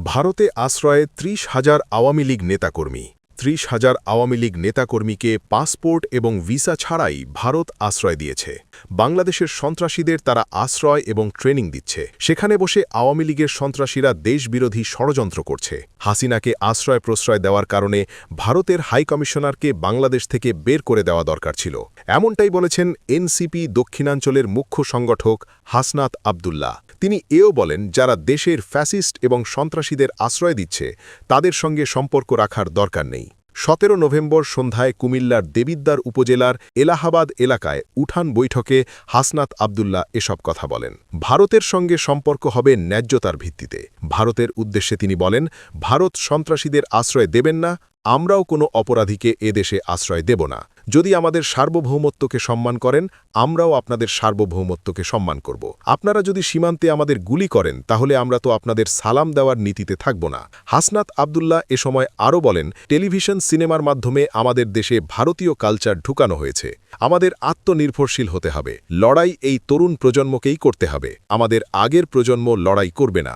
ভারতে আশ্রয়ে ৩০,০০০ আওয়ামী লীগ নেতাকর্মী। ৩০,০০০ আওয়ামী লীগ নেতাকর্মীকে পাসপোর্ট এবং ভিসা ছাড়াই ভারত আশ্রয় দিয়েছে। বাংলাদেশের সন্ত্রাসীদের তারা আশ্রয় এবং ট্রেনিং দিচ্ছে। সেখানে বসে আওয়ামী লীগের সন্ত্রাসীরা দেশবিরোধী ষড়যন্ত্র করছে। হাসিনাকে আশ্রয় প্রশ্রয় দেওয়ার কারণে ভারতের হাইকমিশনারকে বাংলাদেশ থেকে বের করে দেওয়া দরকার ছিল। এমনটাই বলেছেন এনসিপি দক্ষিণাঞ্চলের মুখ্য সংগঠক হাসনাত আবদুল্লাহ। তিনি এও বলেন, যারা দেশের ফ্যাসিস্ট এবং সন্ত্রাসীদের আশ্রয় দিচ্ছে তাদের সঙ্গে সম্পর্ক রাখার দরকার নেই। ১৭ নভেম্বর সন্ধ্যায় কুমিল্লার দেবিদ্বার উপজেলার এলাহাবাদ এলাকায় উঠান বৈঠকে হাসনাত আবদুল্লাহ এসব কথা বলেন। ভারতের সঙ্গে সম্পর্ক হবে ন্যায্যতার ভিত্তিতে। ভারতের উদ্দেশ্যে তিনি বলেন, ভারত সন্ত্রাসীদের আশ্রয় দেবেন না, আমরাও কোনো অপরাধীকে এদেশে আশ্রয় দেব না। যদি আমাদের সার্বভৌমত্বকে সম্মান করেন, আমরাও আপনাদের সার্বভৌমত্বকে সম্মান করব। আপনারা যদি সীমান্তে আমাদের গুলি করেন, তাহলে আমরা তো আপনাদের সালাম দেওয়ার নীতিতে থাকব না। হাসনাত আবদুল্লাহ এ সময় আরও বলেন, টেলিভিশন সিনেমার মাধ্যমে আমাদের দেশে ভারতীয় কালচার ঢুকানো হয়েছে। আমাদের আত্মনির্ভরশীল হতে হবে। লড়াই এই তরুণ প্রজন্মকেই করতে হবে। আমাদের আগের প্রজন্ম লড়াই করবে না।